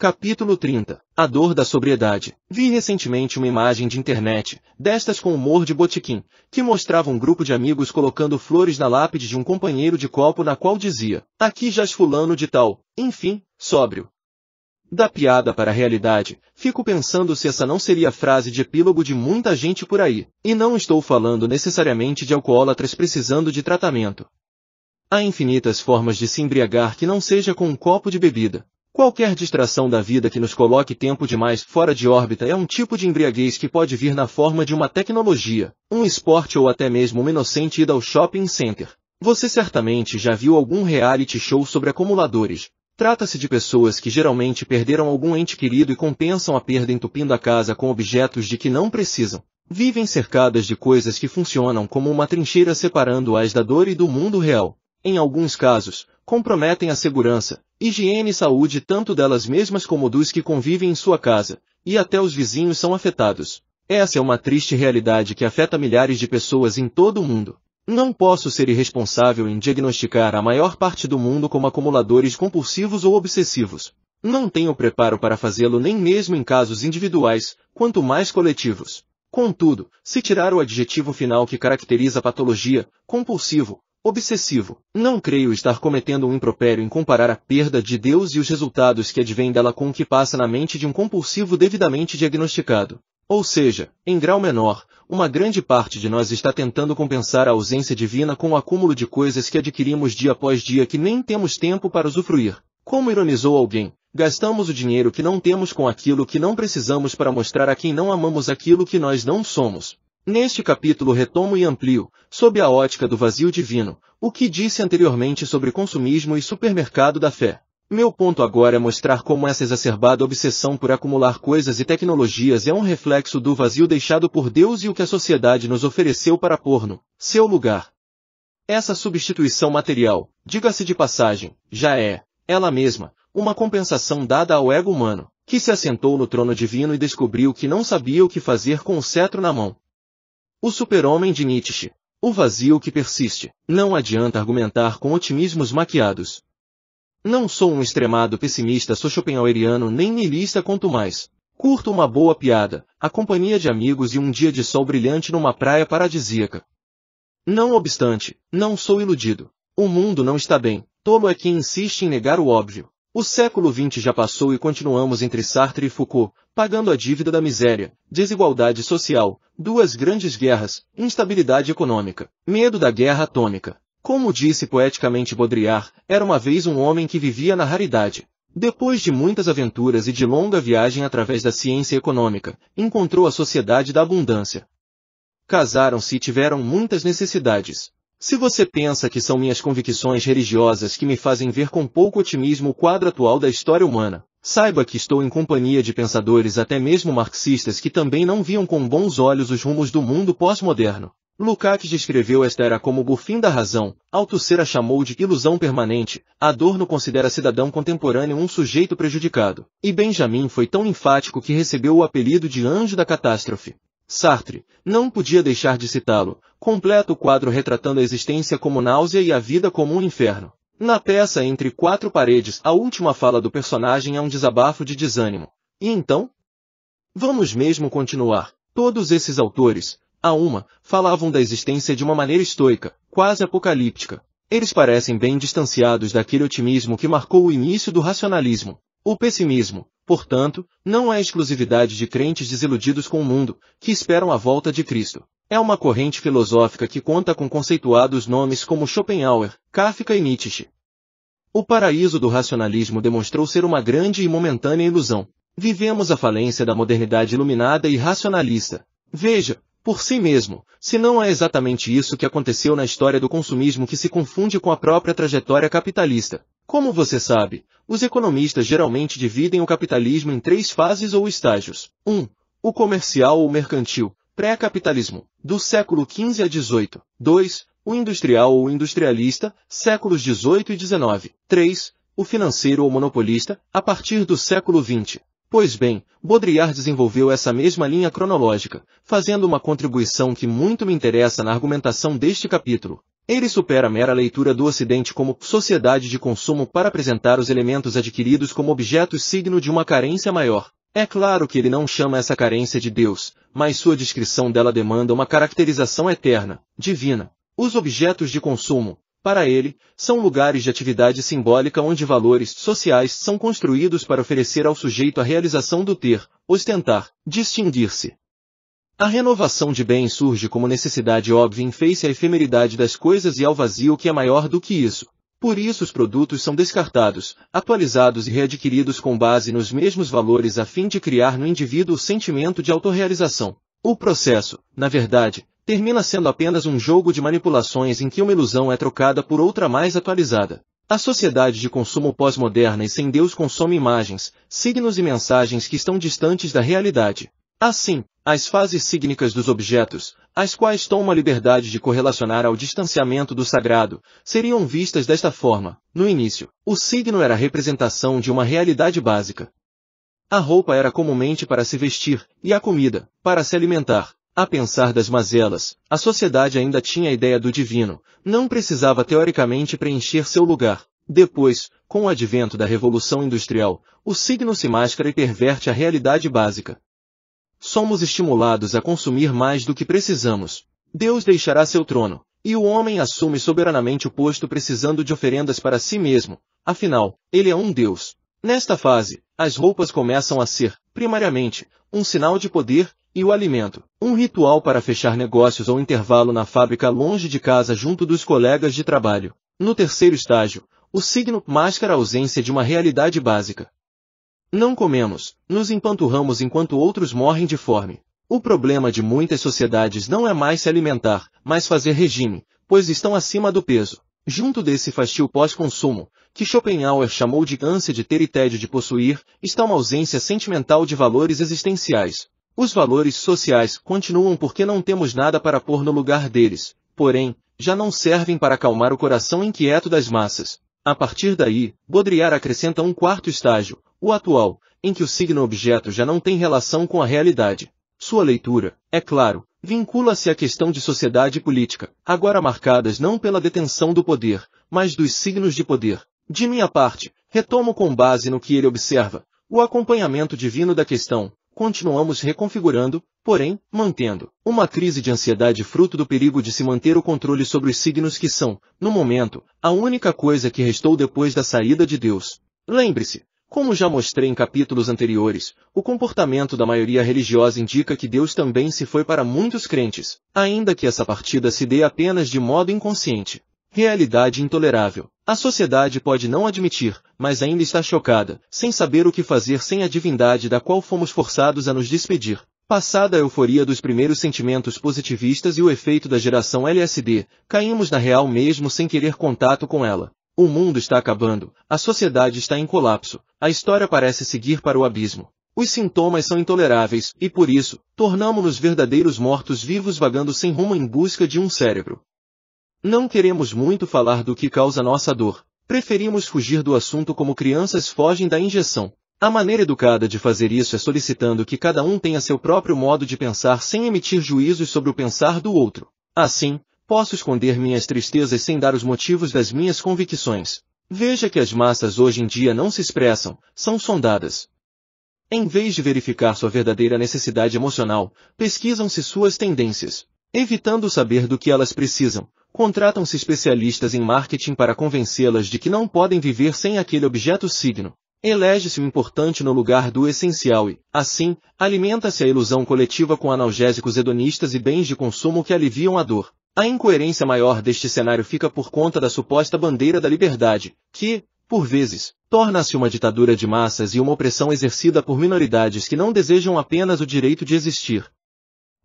Capítulo 30. A dor da sobriedade. Vi recentemente uma imagem de internet, destas com humor de botequim, que mostrava um grupo de amigos colocando flores na lápide de um companheiro de copo na qual dizia: aqui jaz fulano de tal, enfim, sóbrio. Da piada para a realidade, fico pensando se essa não seria a frase de epílogo de muita gente por aí. E não estou falando necessariamente de alcoólatras precisando de tratamento. Há infinitas formas de se embriagar que não seja com um copo de bebida. Qualquer distração da vida que nos coloque tempo demais fora de órbita é um tipo de embriaguez que pode vir na forma de uma tecnologia, um esporte ou até mesmo uma inocente ida ao shopping center. Você certamente já viu algum reality show sobre acumuladores. Trata-se de pessoas que geralmente perderam algum ente querido e compensam a perda entupindo a casa com objetos de que não precisam. Vivem cercadas de coisas que funcionam como uma trincheira separando-as da dor e do mundo real. Em alguns casos, comprometem a segurança, higiene e saúde tanto delas mesmas como dos que convivem em sua casa, e até os vizinhos são afetados. Essa é uma triste realidade que afeta milhares de pessoas em todo o mundo. Não posso ser irresponsável em diagnosticar a maior parte do mundo como acumuladores compulsivos ou obsessivos. Não tenho preparo para fazê-lo nem mesmo em casos individuais, quanto mais coletivos. Contudo, se tirar o adjetivo final que caracteriza a patologia, compulsivo, obsessivo, não creio estar cometendo um impropério em comparar a perda de Deus e os resultados que advêm dela com o que passa na mente de um compulsivo devidamente diagnosticado. Ou seja, em grau menor, uma grande parte de nós está tentando compensar a ausência divina com o acúmulo de coisas que adquirimos dia após dia que nem temos tempo para usufruir. Como ironizou alguém, gastamos o dinheiro que não temos com aquilo que não precisamos para mostrar a quem não amamos aquilo que nós não somos. Neste capítulo retomo e amplio, sob a ótica do vazio divino, o que disse anteriormente sobre consumismo e supermercado da fé. Meu ponto agora é mostrar como essa exacerbada obsessão por acumular coisas e tecnologias é um reflexo do vazio deixado por Deus e o que a sociedade nos ofereceu para pôr no seu lugar. Essa substituição material, diga-se de passagem, já é, ela mesma, uma compensação dada ao ego humano, que se assentou no trono divino e descobriu que não sabia o que fazer com o cetro na mão. O super-homem de Nietzsche. O vazio que persiste. Não adianta argumentar com otimismos maquiados. Não sou um extremado pessimista schopenhaueriano nem niilista quanto mais. Curto uma boa piada, a companhia de amigos e um dia de sol brilhante numa praia paradisíaca. Não obstante, não sou iludido. O mundo não está bem, tolo é quem insiste em negar o óbvio. O século XX já passou e continuamos entre Sartre e Foucault, pagando a dívida da miséria, desigualdade social, duas grandes guerras, instabilidade econômica, medo da guerra atômica. Como disse poeticamente Baudrillard, era uma vez um homem que vivia na raridade. Depois de muitas aventuras e de longa viagem através da ciência econômica, encontrou a sociedade da abundância. Casaram-se e tiveram muitas necessidades. Se você pensa que são minhas convicções religiosas que me fazem ver com pouco otimismo o quadro atual da história humana, saiba que estou em companhia de pensadores até mesmo marxistas que também não viam com bons olhos os rumos do mundo pós-moderno. Lukács descreveu esta era como o fim da razão, Althusser a chamou de ilusão permanente, Adorno considera cidadão contemporâneo um sujeito prejudicado, e Benjamin foi tão enfático que recebeu o apelido de anjo da catástrofe. Sartre, não podia deixar de citá-lo, completa o quadro retratando a existência como náusea e a vida como um inferno. Na peça Entre Quatro Paredes, a última fala do personagem é um desabafo de desânimo. E então? Vamos mesmo continuar. Todos esses autores, a uma, falavam da existência de uma maneira estoica, quase apocalíptica. Eles parecem bem distanciados daquele otimismo que marcou o início do racionalismo. O pessimismo, portanto, não é exclusividade de crentes desiludidos com o mundo, que esperam a volta de Cristo. É uma corrente filosófica que conta com conceituados nomes como Schopenhauer, Kafka e Nietzsche. O paraíso do racionalismo demonstrou ser uma grande e momentânea ilusão. Vivemos a falência da modernidade iluminada e racionalista. Veja, por si mesmo, se não é exatamente isso que aconteceu na história do consumismo que se confunde com a própria trajetória capitalista. Como você sabe, os economistas geralmente dividem o capitalismo em 3 fases ou estágios. 1. O comercial ou mercantil, pré-capitalismo, do século XV a XVIII. 2. O industrial ou industrialista, séculos XVIII e XIX. 3. O financeiro ou monopolista, a partir do século XX. Pois bem, Baudrillard desenvolveu essa mesma linha cronológica, fazendo uma contribuição que muito me interessa na argumentação deste capítulo. Ele supera a mera leitura do Ocidente como sociedade de consumo para apresentar os elementos adquiridos como objetos signo de uma carência maior. É claro que ele não chama essa carência de Deus, mas sua descrição dela demanda uma caracterização eterna, divina. Os objetos de consumo, para ele, são lugares de atividade simbólica onde valores sociais são construídos para oferecer ao sujeito a realização do ter, ostentar, distinguir-se. A renovação de bens surge como necessidade óbvia em face à efemeridade das coisas e ao vazio que é maior do que isso. Por isso os produtos são descartados, atualizados e readquiridos com base nos mesmos valores a fim de criar no indivíduo o sentimento de autorrealização. O processo, na verdade, termina sendo apenas um jogo de manipulações em que uma ilusão é trocada por outra mais atualizada. A sociedade de consumo pós-moderna e sem Deus consome imagens, signos e mensagens que estão distantes da realidade. Assim, as fases sígnicas dos objetos, as quais tomam a liberdade de correlacionar ao distanciamento do sagrado, seriam vistas desta forma. No início, o signo era a representação de uma realidade básica. A roupa era comumente para se vestir, e a comida, para se alimentar. A pensar das mazelas, a sociedade ainda tinha a ideia do divino, não precisava teoricamente preencher seu lugar. Depois, com o advento da Revolução Industrial, o signo se mascara e perverte a realidade básica. Somos estimulados a consumir mais do que precisamos. Deus deixará seu trono, e o homem assume soberanamente o posto precisando de oferendas para si mesmo. Afinal, ele é um Deus. Nesta fase, as roupas começam a ser, primariamente, um sinal de poder, e o alimento, um ritual para fechar negócios ou intervalo na fábrica longe de casa junto dos colegas de trabalho. No terceiro estágio, o signo mascara a ausência de uma realidade básica. Não comemos, nos empanturramos enquanto outros morrem de fome. O problema de muitas sociedades não é mais se alimentar, mas fazer regime, pois estão acima do peso. Junto desse fastio pós-consumo, que Schopenhauer chamou de ânsia de ter e tédio de possuir, está uma ausência sentimental de valores existenciais. Os valores sociais continuam porque não temos nada para pôr no lugar deles, porém, já não servem para acalmar o coração inquieto das massas. A partir daí, Baudrillard acrescenta um quarto estágio, o atual, em que o signo-objeto já não tem relação com a realidade. Sua leitura, é claro, vincula-se à questão de sociedade e política, agora marcadas não pela detenção do poder, mas dos signos de poder. De minha parte, retomo com base no que ele observa, o acompanhamento divino da questão. Continuamos reconfigurando, porém, mantendo uma crise de ansiedade fruto do perigo de se manter o controle sobre os signos que são, no momento, a única coisa que restou depois da saída de Deus. Lembre-se, como já mostrei em capítulos anteriores, o comportamento da maioria religiosa indica que Deus também se foi para muitos crentes, ainda que essa partida se dê apenas de modo inconsciente. Realidade intolerável. A sociedade pode não admitir, mas ainda está chocada, sem saber o que fazer sem a divindade da qual fomos forçados a nos despedir. Passada a euforia dos primeiros sentimentos positivistas e o efeito da geração LSD, caímos na real mesmo sem querer contato com ela. O mundo está acabando, a sociedade está em colapso, a história parece seguir para o abismo. Os sintomas são intoleráveis, e por isso, tornamo-nos verdadeiros mortos-vivos vagando sem rumo em busca de um cérebro. Não queremos muito falar do que causa nossa dor. Preferimos fugir do assunto como crianças fogem da injeção. A maneira educada de fazer isso é solicitando que cada um tenha seu próprio modo de pensar sem emitir juízos sobre o pensar do outro. Assim, posso esconder minhas tristezas sem dar os motivos das minhas convicções. Veja que as massas hoje em dia não se expressam, são sondadas. Em vez de verificar sua verdadeira necessidade emocional, pesquisam-se suas tendências. Evitando saber do que elas precisam, contratam-se especialistas em marketing para convencê-las de que não podem viver sem aquele objeto signo. Elege-se o importante no lugar do essencial e, assim, alimenta-se a ilusão coletiva com analgésicos hedonistas e bens de consumo que aliviam a dor. A incoerência maior deste cenário fica por conta da suposta bandeira da liberdade, que, por vezes, torna-se uma ditadura de massas e uma opressão exercida por minoridades que não desejam apenas o direito de existir.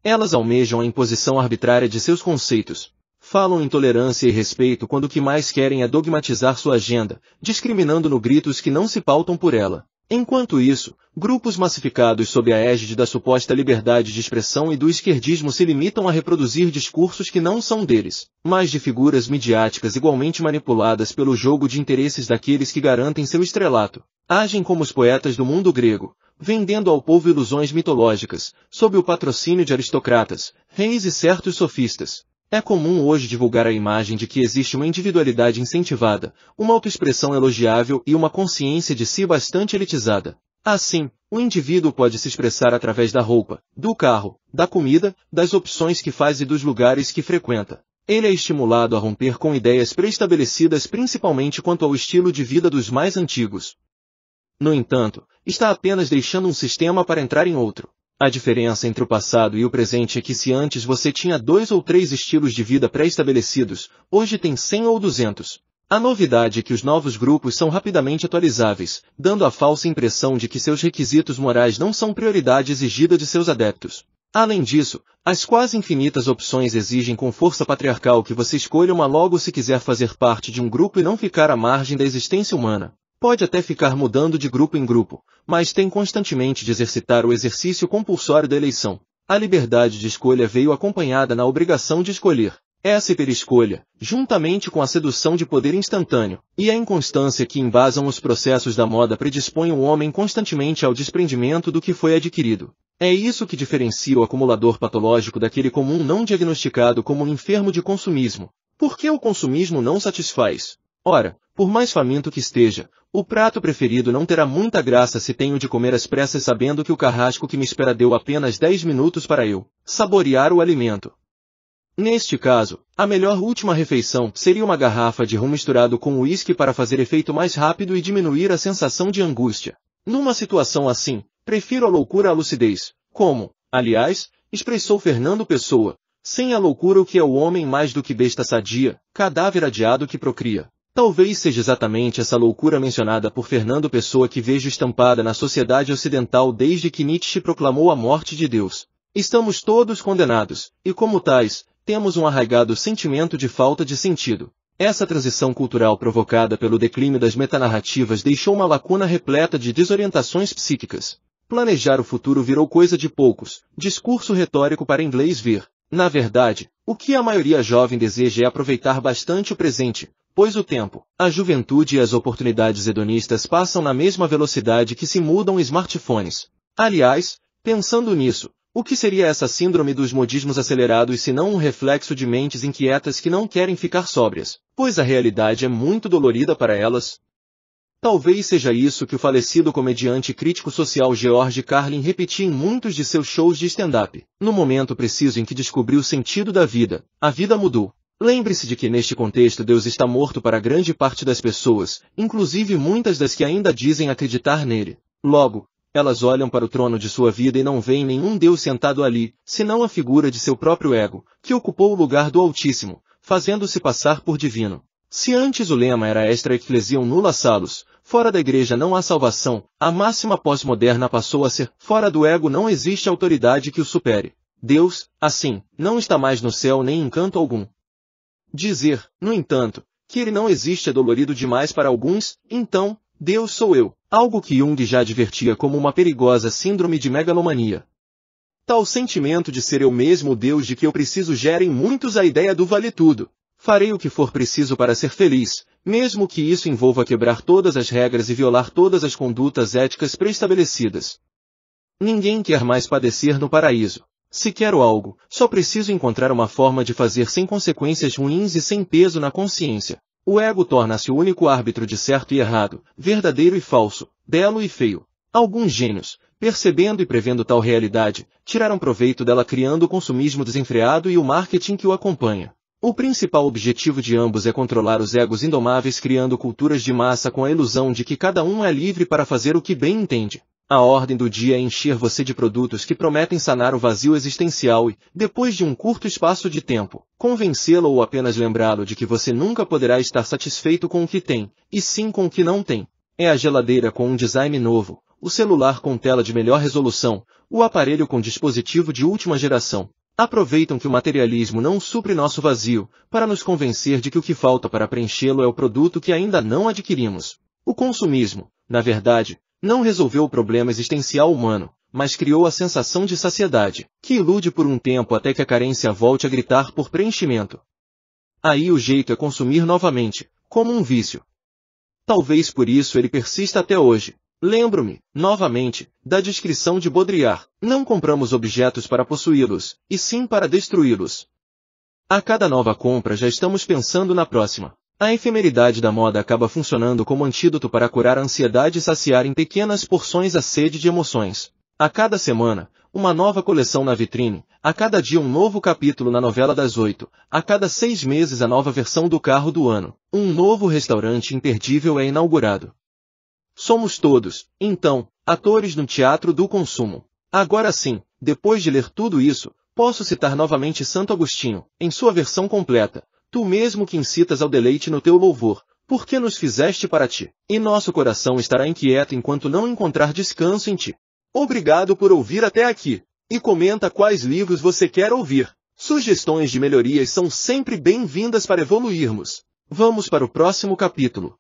Elas almejam a imposição arbitrária de seus conceitos. Falam em tolerância e respeito quando o que mais querem é dogmatizar sua agenda, discriminando no grito os que não se pautam por ela. Enquanto isso, grupos massificados sob a égide da suposta liberdade de expressão e do esquerdismo se limitam a reproduzir discursos que não são deles, mas de figuras midiáticas igualmente manipuladas pelo jogo de interesses daqueles que garantem seu estrelato. Agem como os poetas do mundo grego, vendendo ao povo ilusões mitológicas, sob o patrocínio de aristocratas, reis e certos sofistas. É comum hoje divulgar a imagem de que existe uma individualidade incentivada, uma autoexpressão elogiável e uma consciência de si bastante elitizada. Assim, o indivíduo pode se expressar através da roupa, do carro, da comida, das opções que faz e dos lugares que frequenta. Ele é estimulado a romper com ideias pré-estabelecidas principalmente quanto ao estilo de vida dos mais antigos. No entanto, está apenas deixando um sistema para entrar em outro. A diferença entre o passado e o presente é que se antes você tinha 2 ou 3 estilos de vida pré-estabelecidos, hoje tem 100 ou 200. A novidade é que os novos grupos são rapidamente atualizáveis, dando a falsa impressão de que seus requisitos morais não são prioridade exigida de seus adeptos. Além disso, as quase infinitas opções exigem com força patriarcal que você escolha uma logo se quiser fazer parte de um grupo e não ficar à margem da existência humana. Pode até ficar mudando de grupo em grupo, mas tem constantemente de exercitar o exercício compulsório da eleição. A liberdade de escolha veio acompanhada na obrigação de escolher. Essa hiperescolha, juntamente com a sedução de poder instantâneo, e a inconstância que embasam os processos da moda predispõem o homem constantemente ao desprendimento do que foi adquirido. É isso que diferencia o acumulador patológico daquele comum não diagnosticado como um enfermo de consumismo. Por que o consumismo não satisfaz? Ora, por mais faminto que esteja, o prato preferido não terá muita graça se tenho de comer às pressas sabendo que o carrasco que me espera deu apenas 10 minutos para eu saborear o alimento. Neste caso, a melhor última refeição seria uma garrafa de rum misturado com uísque para fazer efeito mais rápido e diminuir a sensação de angústia. Numa situação assim, prefiro a loucura à lucidez, como, aliás, expressou Fernando Pessoa, sem a loucura o que é o homem mais do que besta sadia, cadáver adiado que procria. Talvez seja exatamente essa loucura mencionada por Fernando Pessoa que vejo estampada na sociedade ocidental desde que Nietzsche proclamou a morte de Deus. Estamos todos condenados, e como tais, temos um arraigado sentimento de falta de sentido. Essa transição cultural provocada pelo declínio das metanarrativas deixou uma lacuna repleta de desorientações psíquicas. Planejar o futuro virou coisa de poucos, discurso retórico para inglês ver. Na verdade, o que a maioria jovem deseja é aproveitar bastante o presente, pois o tempo, a juventude e as oportunidades hedonistas passam na mesma velocidade que se mudam smartphones. Aliás, pensando nisso, o que seria essa síndrome dos modismos acelerados se não um reflexo de mentes inquietas que não querem ficar sóbrias, pois a realidade é muito dolorida para elas? Talvez seja isso que o falecido comediante e crítico social George Carlin repetia em muitos de seus shows de stand-up. No momento preciso em que descobriu o sentido da vida, a vida mudou. Lembre-se de que neste contexto Deus está morto para grande parte das pessoas, inclusive muitas das que ainda dizem acreditar nele. Logo, elas olham para o trono de sua vida e não veem nenhum Deus sentado ali, senão a figura de seu próprio ego, que ocupou o lugar do Altíssimo, fazendo-se passar por divino. Se antes o lema era extra ecclesiam nulla salus, fora da igreja não há salvação, a máxima pós-moderna passou a ser, fora do ego não existe autoridade que o supere. Deus, assim, não está mais no céu nem em canto algum. Dizer, no entanto, que ele não existe é dolorido demais para alguns, então, Deus sou eu, algo que Jung já advertia como uma perigosa síndrome de megalomania. Tal sentimento de ser eu mesmo o Deus de que eu preciso gera em muitos a ideia do vale tudo. Farei o que for preciso para ser feliz, mesmo que isso envolva quebrar todas as regras e violar todas as condutas éticas pré-estabelecidas. Ninguém quer mais padecer no paraíso. Se quero algo, só preciso encontrar uma forma de fazer sem consequências ruins e sem peso na consciência. O ego torna-se o único árbitro de certo e errado, verdadeiro e falso, belo e feio. Alguns gênios, percebendo e prevendo tal realidade, tiraram proveito dela criando o consumismo desenfreado e o marketing que o acompanha. O principal objetivo de ambos é controlar os egos indomáveis criando culturas de massa com a ilusão de que cada um é livre para fazer o que bem entende. A ordem do dia é encher você de produtos que prometem sanar o vazio existencial e, depois de um curto espaço de tempo, convencê-lo ou apenas lembrá-lo de que você nunca poderá estar satisfeito com o que tem, e sim com o que não tem. É a geladeira com um design novo, o celular com tela de melhor resolução, o aparelho com dispositivo de última geração. Aproveitam que o materialismo não supre nosso vazio, para nos convencer de que o que falta para preenchê-lo é o produto que ainda não adquirimos. O consumismo, na verdade, não resolveu o problema existencial humano, mas criou a sensação de saciedade, que ilude por um tempo até que a carência volte a gritar por preenchimento. Aí o jeito é consumir novamente, como um vício. Talvez por isso ele persista até hoje. Lembro-me, novamente, da descrição de Baudrillard. Não compramos objetos para possuí-los, e sim para destruí-los. A cada nova compra já estamos pensando na próxima. A efemeridade da moda acaba funcionando como antídoto para curar a ansiedade e saciar em pequenas porções a sede de emoções. A cada semana, uma nova coleção na vitrine, a cada dia um novo capítulo na novela das 8, a cada 6 meses a nova versão do carro do ano, um novo restaurante imperdível é inaugurado. Somos todos, então, atores no teatro do consumo. Agora sim, depois de ler tudo isso, posso citar novamente Santo Agostinho, em sua versão completa. Tu mesmo que incitas ao deleite no teu louvor, porque nos fizeste para ti, e nosso coração estará inquieto enquanto não encontrar descanso em ti. Obrigado por ouvir até aqui, e comenta quais livros você quer ouvir. Sugestões de melhorias são sempre bem-vindas para evoluirmos. Vamos para o próximo capítulo.